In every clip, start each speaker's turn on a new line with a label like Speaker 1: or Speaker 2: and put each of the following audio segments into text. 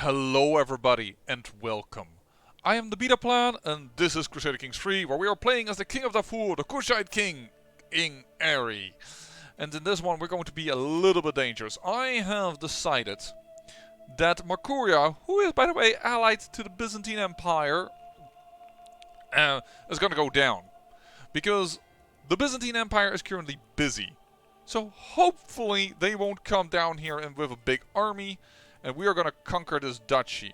Speaker 1: Hello everybody and welcome. I am the Beta Plan and this is Crusader Kings 3 where we are playing as the King of Darfur, the Kushite King in Eri. And in this one we're going to be a little bit dangerous. I have decided that Mercuria, who is by the way allied to the Byzantine Empire, is going to go down. Because the Byzantine Empire is currently busy. So hopefully they won't come down here and with a big army. And we are going to conquer this duchy.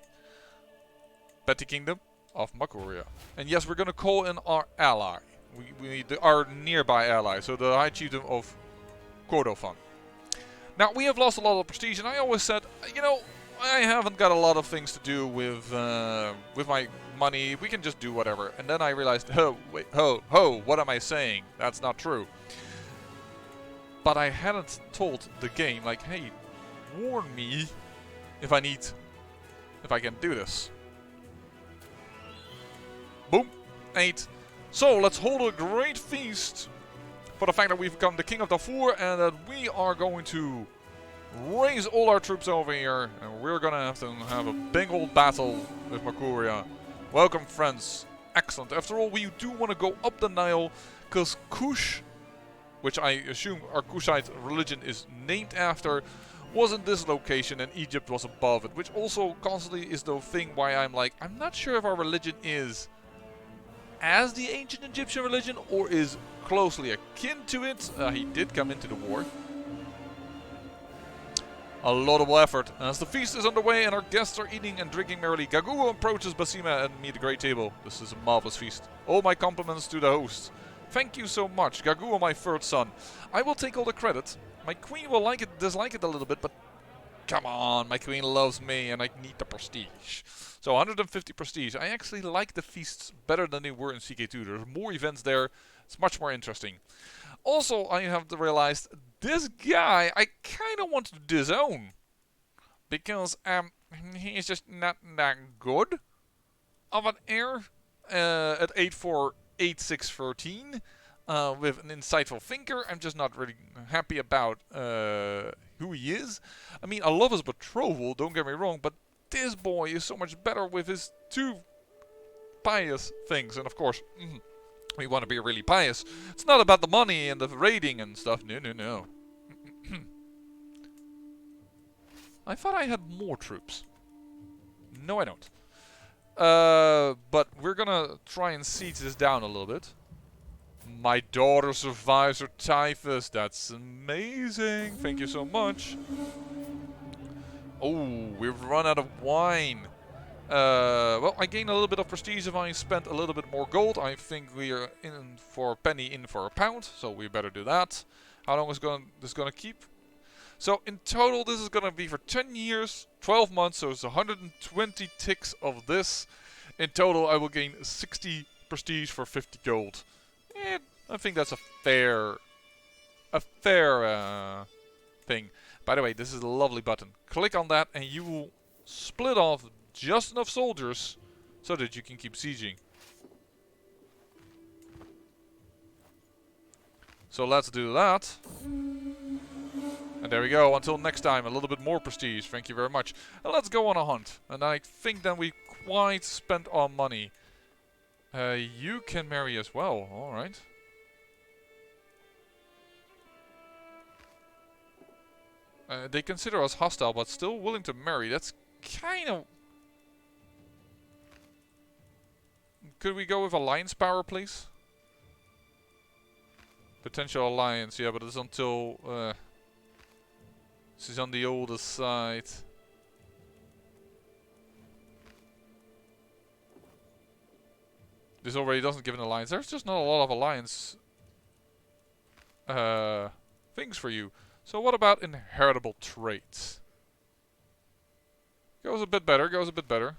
Speaker 1: Petty Kingdom of Mercuria. And yes, we're going to call in our ally. Our nearby ally. So the High Chieftain of Kordofan. Now, we have lost a lot of prestige. And I always said, you know, I haven't got a lot of things to do with my money. We can just do whatever. And then I realized, what am I saying? That's not true. But I hadn't told the game, like, hey, warn me if I can do this. Boom. 8. So let's hold a great feast for the fact that we've become the King of Darfur and that we are going to raise all our troops over here and we're gonna have a big old battle with Mercuria. Welcome friends. Excellent. After all, we do want to go up the Nile because Kush, which I assume our Kushite religion is named after, was in this location and Egypt was above it, which also constantly is the thing why I'm like, I'm not sure if our religion is as the ancient Egyptian religion or is closely akin to it. He did come into the war. A laudable effort. As the feast is underway and our guests are eating and drinking merrily, Gagu approaches Basima and me at the great table. This is a marvelous feast. All my compliments to the host. Thank you so much, Gagu, my third son. I will take all the credit. My queen will dislike it a little bit, but come on, my queen loves me and I need the prestige. So 150 prestige. I actually like the feasts better than they were in CK2. There's more events there. It's much more interesting. Also, I have realized this guy I kind of want to disown. Because he's just not that good of an heir at 8'4", 8'6", 13. With an insightful thinker. I'm just not really happy about who he is. I mean, I love his betrothal, don't get me wrong, but this boy is so much better with his two pious things. And of course, we want to be really pious. It's not about the money and the raiding and stuff. No. I thought I had more troops. No, I don't. But we're gonna try and siege this down a little bit. My daughter survives her typhus. That's amazing. Thank you so much. Oh, we've run out of wine. Well, I gain a little bit of prestige if I spend a little bit more gold. I think we are in for a penny, in for a pound. So we better do that. How long is this gonna keep? So in total, this is gonna be for 10 years, 12 months. So it's 120 ticks of this. In total, I will gain 60 prestige for 50 gold. I think that's a fair thing. By the way, this is a lovely button. Click on that and you will split off just enough soldiers so that you can keep sieging. So let's do that. And there we go. Until next time, a little bit more prestige. Thank you very much. And let's go on a hunt. And I think then we quite spent our money. You can marry as well. Alright. They consider us hostile, but still willing to marry. That's kind of... Could we go with alliance power, please? Potential alliance, yeah, but it's until... she's on the older side. This already doesn't give an alliance. There's just not a lot of alliance things for you. So what about inheritable traits? Goes a bit better.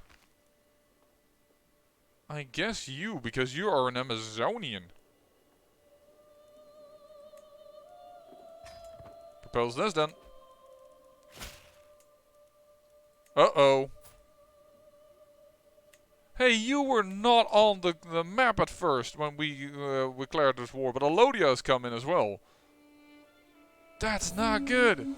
Speaker 1: I guess you, because you are an Amazonian. Propose this then. Uh-oh. Hey, you were not on the map at first when we declared this war, but Alodia has come in as well. That's not good.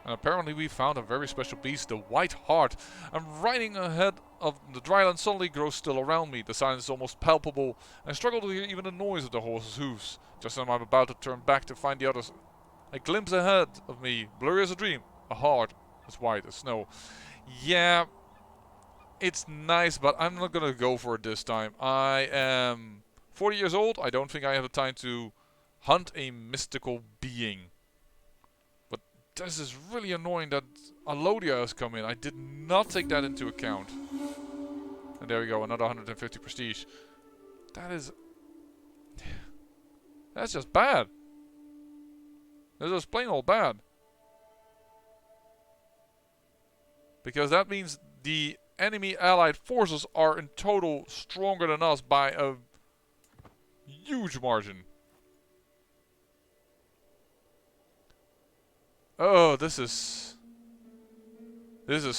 Speaker 1: And apparently we found a very special beast, the White Hart. I'm riding ahead of the dryland, suddenly grows still around me. The silence is almost palpable. I struggle to hear even the noise of the horse's hooves. Just as I'm about to turn back to find the others, I glimpse ahead of me, blurry as a dream, a heart as white as snow. Yeah, it's nice, but I'm not gonna go for it this time. I am 40 years old. I don't think I have the time to hunt a mystical being. But this is really annoying that Alodia has come in. I did not take that into account. And there we go, another 150 prestige. That is... That's just bad. That's just plain old bad. Because that means the enemy allied forces are in total stronger than us by a huge margin. Oh, this is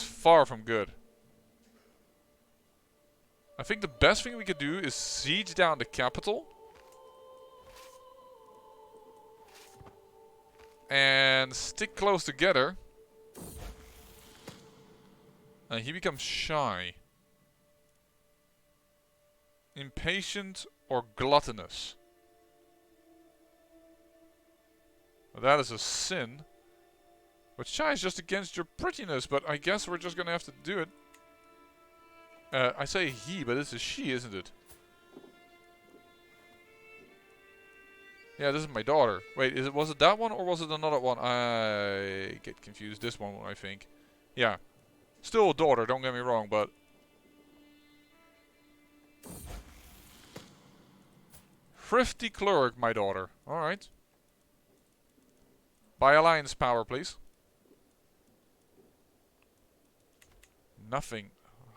Speaker 1: far from good. I think the best thing we could do is siege down the capital. And stick close together. And he becomes shy. Impatient or gluttonous. Well, that is a sin. But shy is just against your prettiness, but I guess we're just gonna have to do it. I say he, but it's a she, isn't it? Yeah, this is my daughter. Wait, was it that one or was it another one? I get confused. This one, I think. Yeah. Still a daughter, don't get me wrong, but... Thrifty cleric, my daughter. Alright. By alliance power, please. Nothing.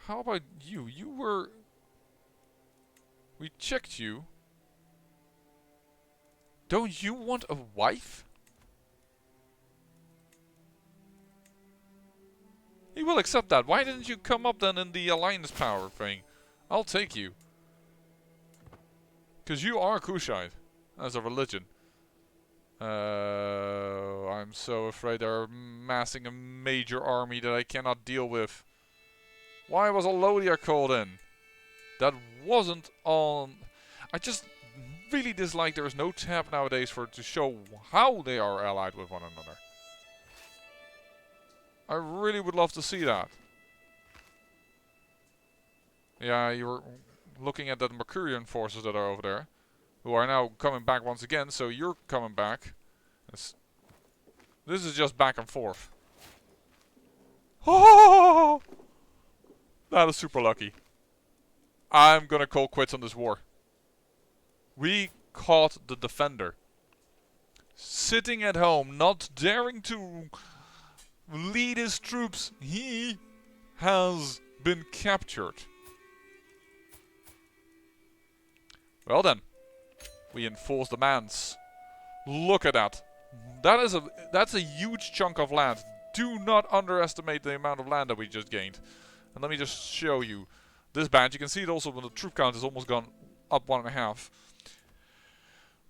Speaker 1: How about you? You were... We checked you. Don't you want a wife? He will accept that. Why didn't you come up then in the alliance power thing? I'll take you. Because you are Kushite. As a religion. I'm so afraid they're amassing a major army that I cannot deal with. Why was Alodia called in? That wasn't on... I just really dislike there is no tab nowadays to show how they are allied with one another. I really would love to see that. Yeah, you were looking at the Mercurian forces that are over there. Who are now coming back once again, so you're coming back. This is just back and forth. Oh! That is super lucky. I'm gonna call quits on this war. We caught the defender. Sitting at home, not daring to lead his troops. He has been captured. Well then. We enforce demands. Look at that. That's a huge chunk of land. Do not underestimate the amount of land that we just gained. And let me just show you this band. You can see it also when the troop count is almost gone up 1.5.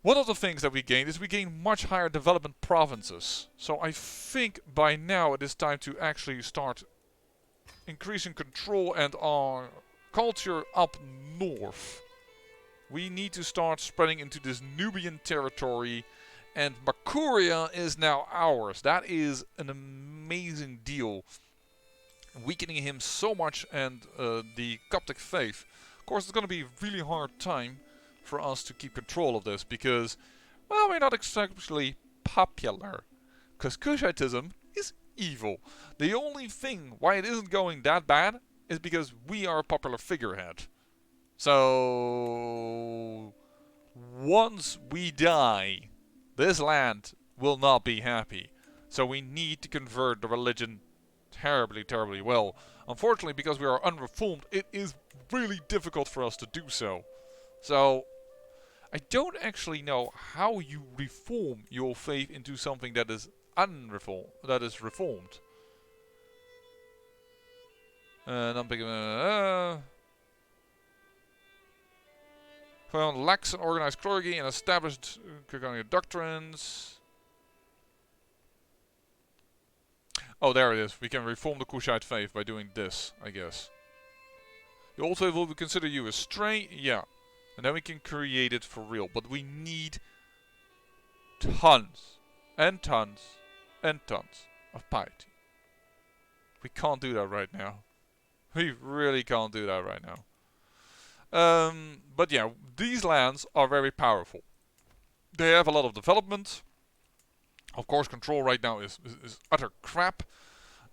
Speaker 1: One of the things that we gained is we gained much higher development provinces. So I think by now it is time to actually start increasing control and our culture up north. We need to start spreading into this Nubian territory, and Makuria is now ours. That is an amazing deal. Weakening him so much and the Coptic faith. Of course, it's going to be a really hard time for us to keep control of this because, well, we're not especially popular. Because Kushitism is evil. The only thing why it isn't going that bad is because we are a popular figurehead. So, once we die, this land will not be happy. So we need to convert the religion terribly, terribly well. Unfortunately, because we are unreformed, it is really difficult for us to do so. So, I don't actually know how you reform your faith into something that is reformed. And I'm picking... found lax and organized clergy and established Kurganian doctrines. Oh, there it is. We can reform the Kushite faith by doing this, I guess. The old faith will consider you a stray. Yeah. And then we can create it for real. But we need tons and tons and tons of piety. We can't do that right now. We really can't do that right now. But yeah, these lands are very powerful. They have a lot of development. Of course, control right now is utter crap.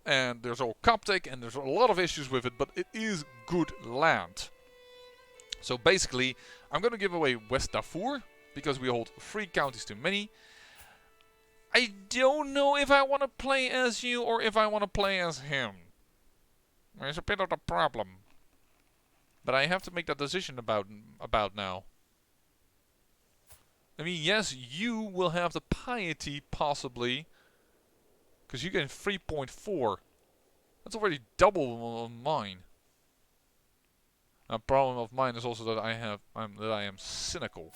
Speaker 1: And there's all Coptic and there's a lot of issues with it. But it is good land. So basically, I'm going to give away West Darfur. Because we hold 3 counties too many. I don't know if I want to play as you or if I want to play as him. There's a bit of a problem. But I have to make that decision about now. I mean, yes, you will have the piety, possibly. Because you get 3.4. That's already double on mine. A problem of mine is also that I am cynical.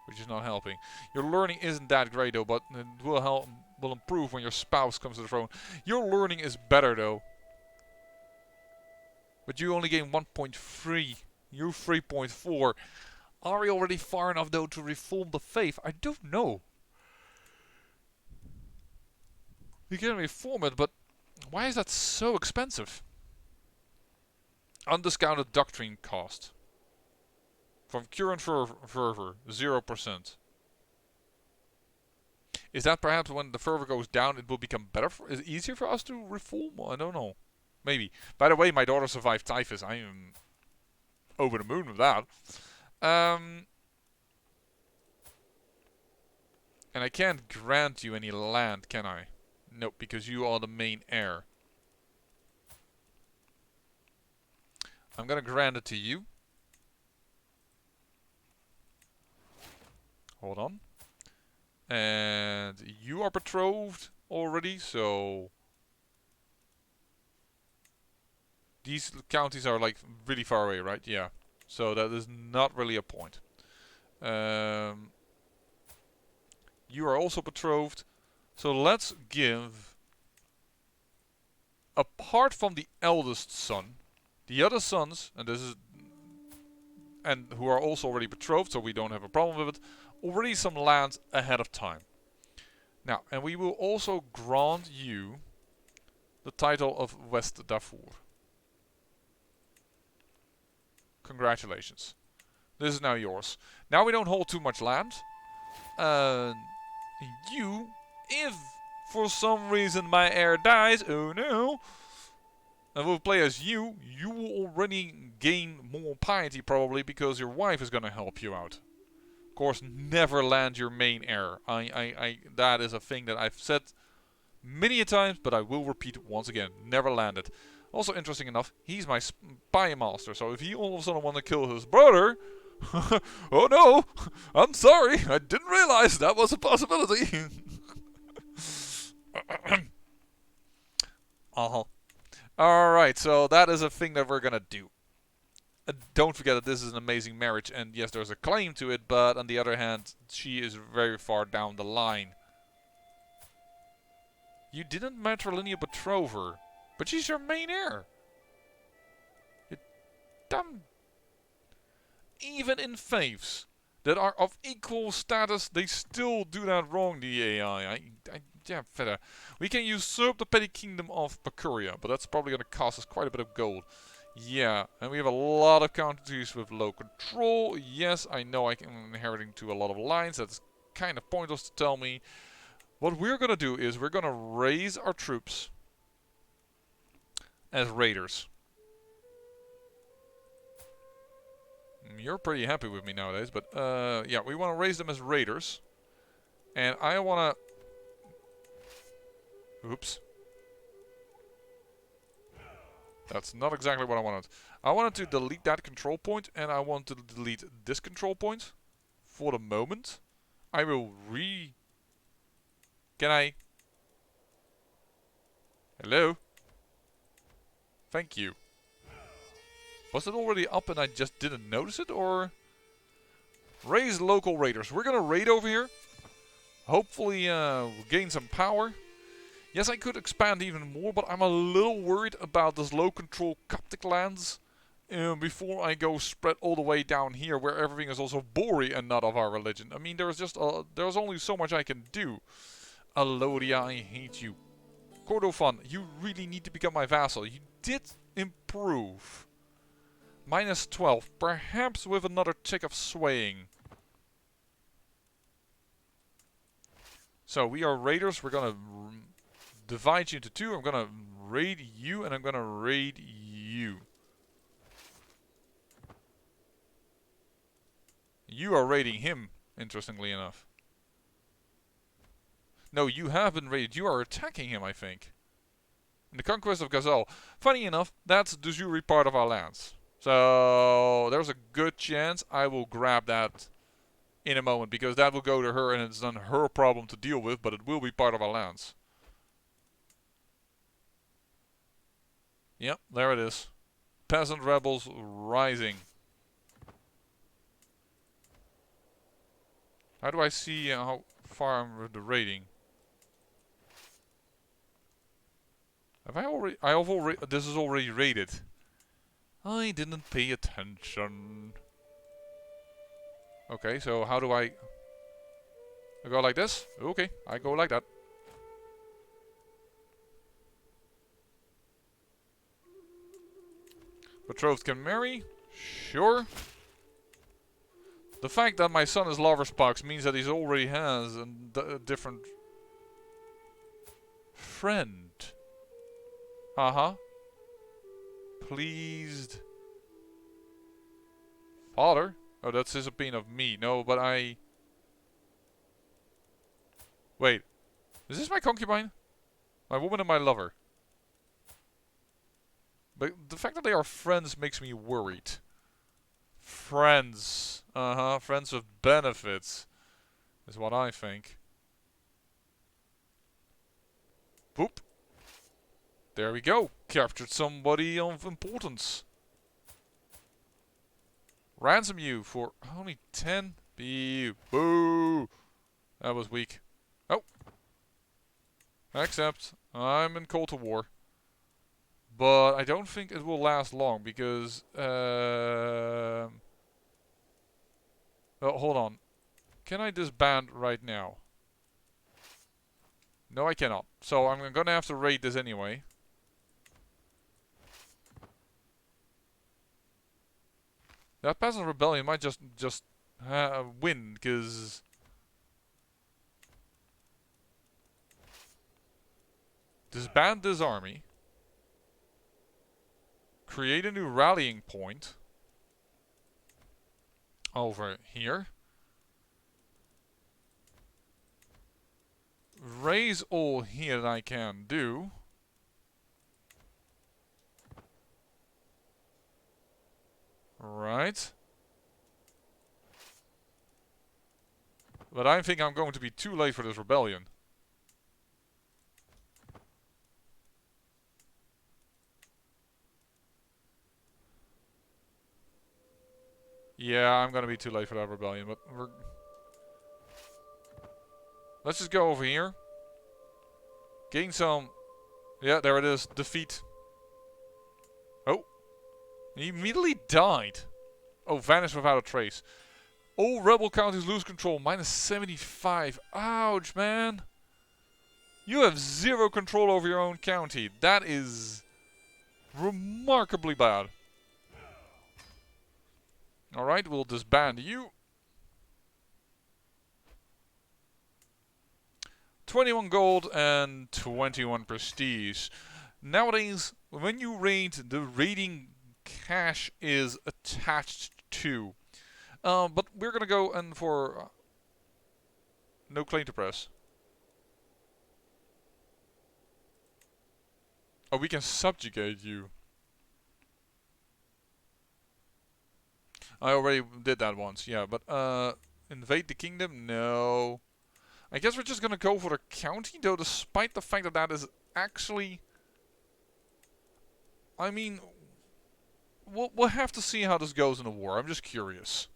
Speaker 1: Which is not helping. Your learning isn't that great though, but it will improve when your spouse comes to the throne. Your learning is better though. But you only gain 1.3. You 3.4. Are we already far enough though to reform the faith? I don't know. We can reform it, but why is that so expensive? Undiscounted doctrine cost. From current fervor, 0%. Is that perhaps when the fervor goes down it will become better? Is it easier for us to reform? I don't know. Maybe. By the way, my daughter survived typhus. I am over the moon with that. And I can't grant you any land, can I? Nope, because you are the main heir. I'm gonna grant it to you. Hold on. And you are betrothed already, so... These counties are like really far away, right? Yeah. So that is not really a point. You are also betrothed. So let's give... Apart from the eldest son, the other sons, and this is... And who are also already betrothed, so we don't have a problem with it. Already some lands ahead of time. Now, and we will also grant you the title of West Darfur. Congratulations. This is now yours. Now we don't hold too much land. You, if for some reason my heir dies, oh no, and we'll play as you, you will already gain more piety probably because your wife is going to help you out. Of course, never land your main heir. That is a thing that I've said many a times, but I will repeat it once again. Never land it. Also, interesting enough, he's my spy master, so if he all of a sudden want to kill his brother, oh no, I'm sorry, I didn't realize that was a possibility. Alright, so that is a thing that we're gonna do. Don't forget that this is an amazing marriage, and yes, there's a claim to it, but on the other hand, she is very far down the line. You didn't matrilineal betroth her, but she's your main heir. You dumb. Even in faiths that are of equal status, they still do that wrong, the AI. Yeah, verder. We can usurp the petty kingdom of Bakuria, but that's probably going to cost us quite a bit of gold. Yeah, and we have a lot of countries with low control. Yes, I know I'm inheriting to a lot of lines. That's kind of pointless to tell me. What we're going to do is we're going to raise our troops as raiders. You're pretty happy with me nowadays, but yeah, we want to raise them as raiders. And I want to... Oops. That's not exactly what I wanted. I wanted to delete that control point, and I want to delete this control point. For the moment. I will Can I... Hello? Thank you. Was it already up and I just didn't notice it, or... Raise local raiders. We're gonna raid over here. Hopefully we'll gain some power. Yes, I could expand even more, but I'm a little worried about this low control Coptic lands. Before I go spread all the way down here, where everything is also Bori and not of our religion. I mean, there's only so much I can do. Alodia, I hate you. Kordofan, you really need to become my vassal. You did improve. Minus 12, perhaps with another tick of swaying. So we are raiders. We're gonna divide you into two. I'm gonna raid you, and I'm gonna raid you. You are raiding him, interestingly enough. No, you have been raided. You are attacking him, I think. In the conquest of Gazal. Funny enough, that's de jure part of our lands. So there's a good chance I will grab that in a moment, because that will go to her and it's then her problem to deal with, but it will be part of our lands. Yep, there it is. Peasant rebels rising. How do I see how far I'm with the raiding? Have I already? I have already. This is already raided. I didn't pay attention. Okay, so how do I go like this? Okay, I go like that. Betrothed can marry? Sure. The fact that my son is Loverspox means that he already has a different friend. Pleased. Father? Oh, that's his opinion of me. No, but I... Wait. Is this my concubine? My woman and my lover. But the fact that they are friends makes me worried. Friends. Friends with benefits. Is what I think. Boop. There we go. Captured somebody of importance. Ransom you for only 10. Boo. That was weak. Oh. Except I'm in Cold War. But I don't think it will last long because... oh, hold on. Can I disband right now? No, I cannot. So I'm gonna have to raid this anyway. That peasant rebellion might just win, because... Disband this army. Create a new rallying point. Over here. Raise all here that I can do. Right. But I think I'm going to be too late for this rebellion. Yeah, I'm gonna be too late for that rebellion, but we're... Let's just go over here. Gain some... Yeah, there it is. Defeat. Oh. He immediately died. Oh, vanished without a trace. All rebel counties lose control. Minus 75. Ouch, man. You have 0 control over your own county. That is remarkably bad. Alright, we'll disband you. 21 gold and 21 prestige. Nowadays, when you raid, the raiding cash is attached to. But we're gonna go and for no claim to press. Oh, we can subjugate you. I already did that once, yeah, but invade the kingdom? No. I guess we're just gonna go for the county, though, despite the fact that that is actually... I mean, we'll have to see how this goes in the war. I'm just curious.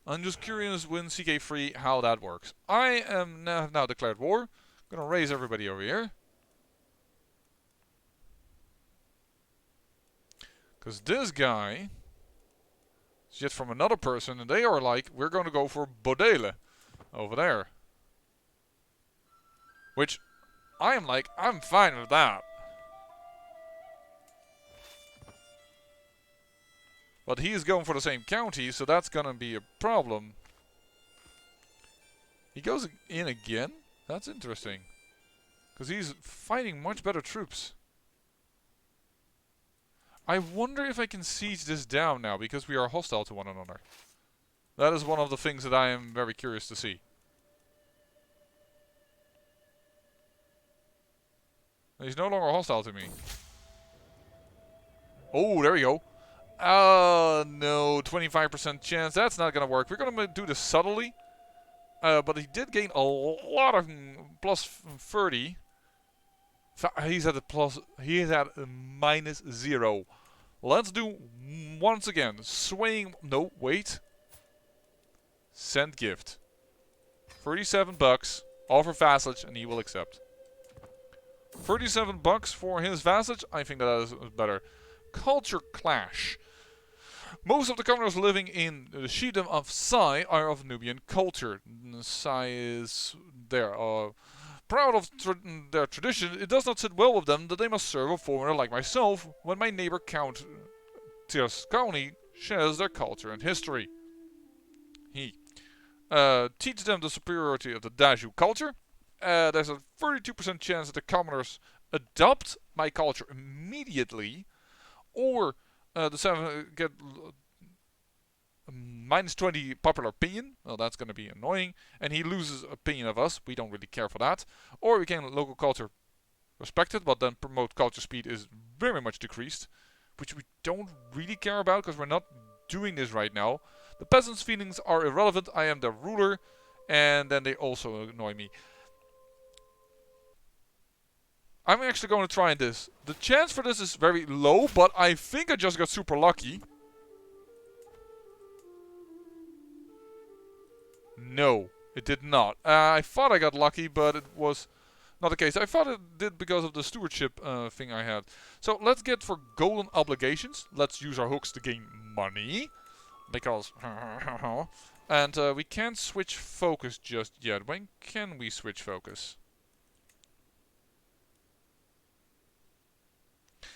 Speaker 1: I'm just curious when CK3 how that works. I am now declared war. Gonna raise everybody over here. Because this guy is yet from another person, and they are like, we're going to go for Bodele over there. Which, I am like, I'm fine with that. But he is going for the same county, so that's going to be a problem. He goes in again? That's interesting. Because he's fighting much better troops. I wonder if I can siege this down now, because we are hostile to one another. That is one of the things that I am very curious to see. He's no longer hostile to me. Oh, there we go. No, 25% chance. That's not going to work. We're going to do this subtly. But he did gain a lot of plus 30. He's at a plus. He is at a -0. Let's do once again. Swaying. No, wait. Send gift. 37 bucks. Offer vassalage, and he will accept. 37 bucks for his vassalage. I think that is better. Culture clash. Most of the commoners living in the Chiefdom of Sai are of Nubian culture. Sai is there. Proud of their tradition, it does not sit well with them that they must serve a foreigner like myself when my neighbor Count Tiasconi shares their culture and history. He teaches them the superiority of the Daju culture. There's a 32% chance that the commoners adopt my culture immediately, or the 7 get -20 popular opinion. Well, that's going to be annoying. And he loses opinion of us. We don't really care for that. Or we can local culture respected, but then promote culture speed is very much decreased, which we don't really care about because we're not doing this right now. The peasants' feelings are irrelevant. I am the ruler, and then they also annoy me. I'm actually going to try this. The chance for this is very low, but I think I just got super lucky. No, it did not. I thought I got lucky, but it was not the case. I thought it did because of the stewardship thing I had. So let's get for golden obligations. Let's use our hooks to gain money. Because... and we can't switch focus just yet. When can we switch focus?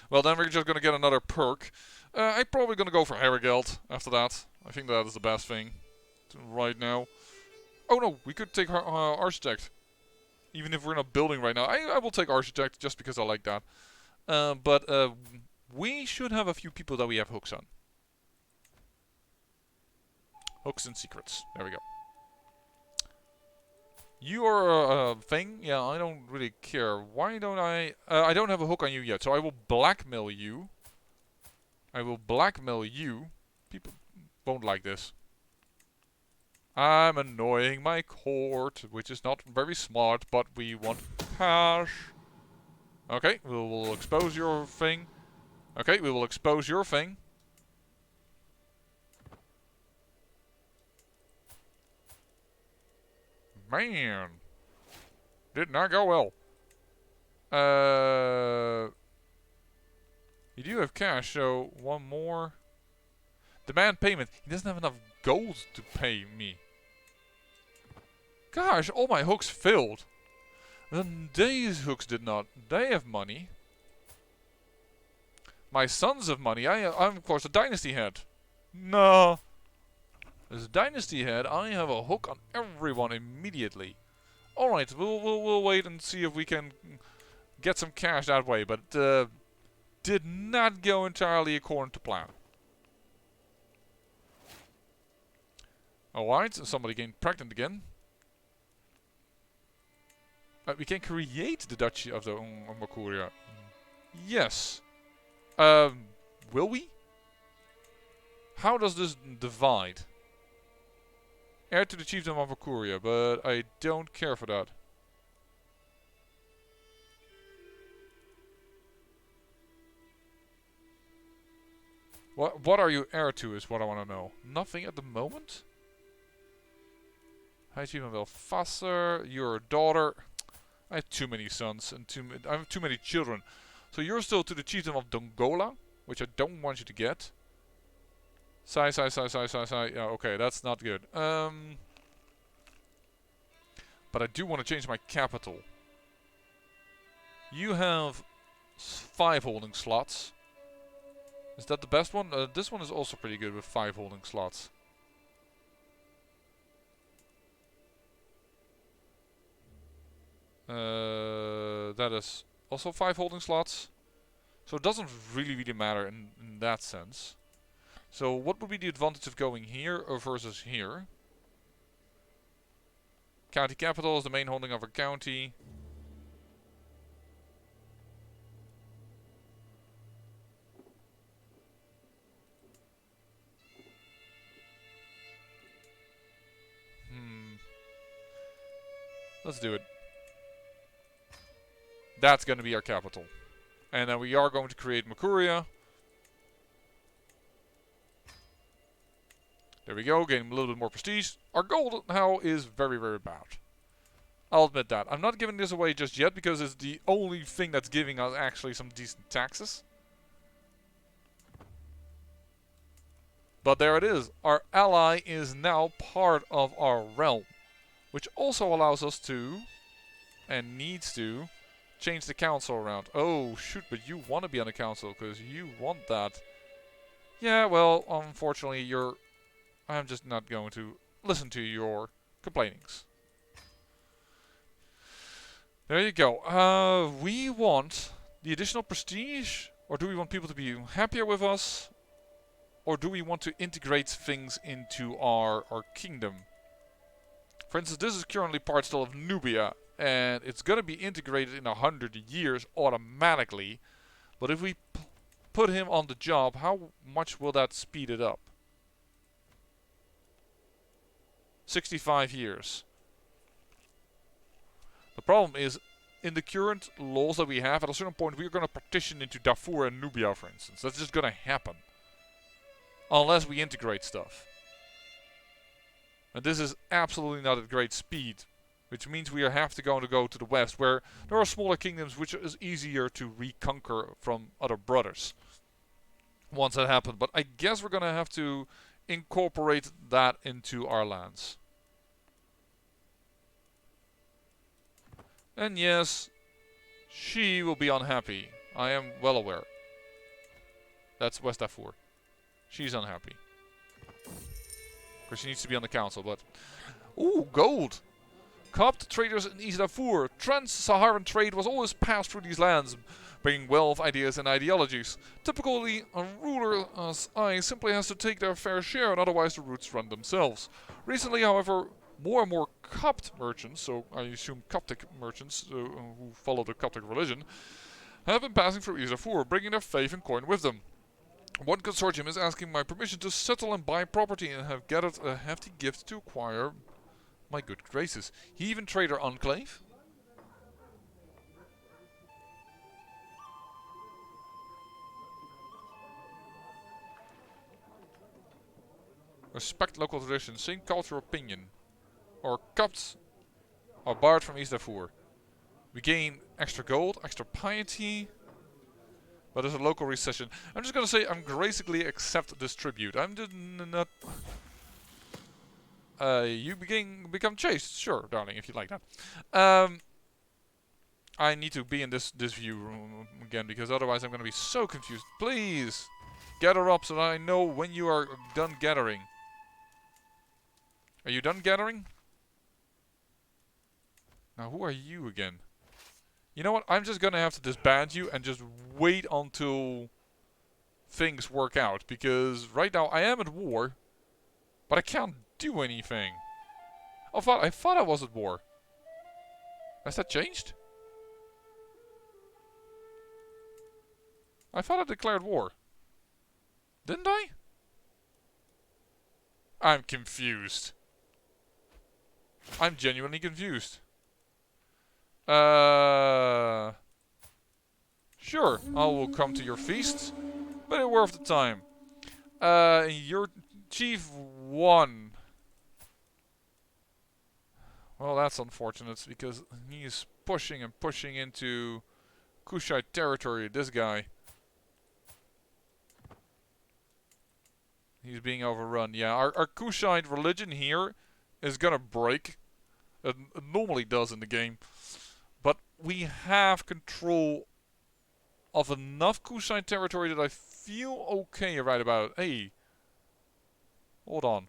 Speaker 1: Well, then we're just going to get another perk. I'm probably going to go for Herigeld after that. I think that is the best thing right now. Oh no, we could take Architect. Even if we're not building right now. I will take Architect just because I like that. But we should have a few people that we have hooks on. Hooks and secrets. There we go. You are a thing? Yeah, I don't really care. Why don't I... I don't have a hook on you yet, so I will blackmail you. I will blackmail you. People won't like this. I'm annoying my court, which is not very smart, but we want cash. Okay, we will expose your thing. Okay, we will expose your thing. Man, did not go well. You do have cash, so one more. Demand payment. He doesn't have enough gold to pay me. Gosh, all my hooks failed. Then these hooks did not. They have money. My sons have money. I'm of course a dynasty head. No. As a dynasty head, I have a hook on everyone immediately. Alright, we'll wait and see if we can get some cash that way, but did not go entirely according to plan. Alright, somebody getting pregnant again. We can create the Duchy of the Makuria. Yes. Will we? How does this divide? Heir to the Chiefdom of Makuria, but I don't care for that. What are you heir to is what I want to know. Nothing at the moment? High Chiefdom of Elfasser, you're a daughter. I have too many sons and I have too many children. So you're still to the Chiefdom of Dongola. which I don't want you to get. Sai. Yeah, okay, that's not good. But I do want to change my capital. You have 5 holding slots. Is that the best one? This one is also pretty good with 5 holding slots. That is also 5 holding slots. So it doesn't really matter in that sense. So what would be the advantage of going here versus here? County capital is the main holding of a county. Let's do it. That's going to be our capital. And then we are going to create Makuria. There we go, getting a little bit more prestige. Our gold now is very bad. I'll admit that. I'm not giving this away just yet because it's the only thing that's giving us actually some decent taxes. But there it is. Our ally is now part of our realm. Which also allows us to, and needs to, change the council around. Oh, shoot, but you want to be on the council because you want that. Yeah, well, unfortunately, I'm just not going to listen to your complainings. There you go. We want the additional prestige, or do we want people to be happier with us? Or do we want to integrate things into our kingdom? For instance, this is currently part still of Nubia, and it's going to be integrated in 100 years automatically. But if we put him on the job, how much will that speed it up? 65 years. The problem is, in the current laws that we have, at a certain point we are going to partition into Darfur and Nubia, for instance. That's just going to happen. Unless we integrate stuff. And this is absolutely not at great speed. Which means we have to go to the west, where there are smaller kingdoms which is easier to reconquer from other brothers. Once that happens. But I guess we're going to have to incorporate that into our lands. And yes, she will be unhappy. I am well aware. That's West Darfur. She's unhappy. Of course, she needs to be on the council, but... Ooh, gold! Copt traders in East Darfur. Trans-Saharan trade was always passed through these lands, bringing wealth, ideas, and ideologies. Typically, a ruler as I simply has to take their fair share, and otherwise the routes run themselves. Recently, however, more and more Copt merchants, so I assume Coptic merchants who follow the Coptic religion, have been passing through East Darfur, bringing their faith and coin with them. One consortium is asking my permission to settle and buy property and have gathered a hefty gift to acquire my good graces. Heathen Trader Enclave? Respect local traditions, same cultural opinion. Or Copts are barred from East Darfur. We gain extra gold, extra piety. But there's a local recession. I'm just gonna say I'm gracefully accept this tribute. I'm just not... you become chaste. Sure, darling, if you like that. I need to be in this view room again, because otherwise I'm gonna be so confused. Please! Gather up so that I know when you are done gathering. Are you done gathering? Now, who are you again? You know what? I'm just gonna have to disband you and just wait until things work out. Because right now I am at war, but I can't do anything. I thought I was at war. Has that changed? I thought I declared war. Didn't I? I'm confused. I'm genuinely confused. Sure, I will come to your feast, but it's worth the time. Your chief won. Well, that's unfortunate, because he is pushing and pushing into Kushite territory, this guy. He's being overrun. Yeah, our Kushite religion here is gonna break. It normally does in the game. But we have control of enough Kushite territory that I feel okay right about it. Hey. Hold on.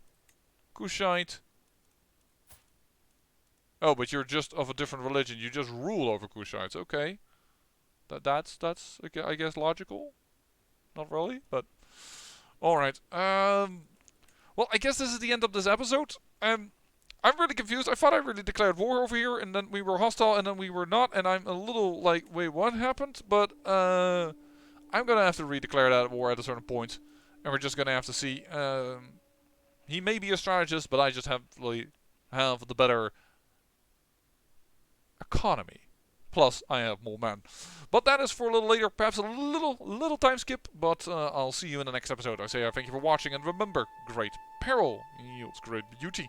Speaker 1: Kushite. Oh, but you're just of a different religion. You just rule over Kushites. Okay. That's I guess logical. Not really, but all right. Well, I guess this is the end of this episode. I'm really confused. I thought I really declared war over here, and then we were hostile, and then we were not, and I'm a little like, wait, what happened? But I'm gonna have to redeclare that war at a certain point, and we're just gonna have to see. He may be a strategist, but I just have the better economy. Plus, I have more men. But that is for a little later, perhaps a little time skip. But I'll see you in the next episode. I say thank you for watching, and remember, great peril yields great beauty.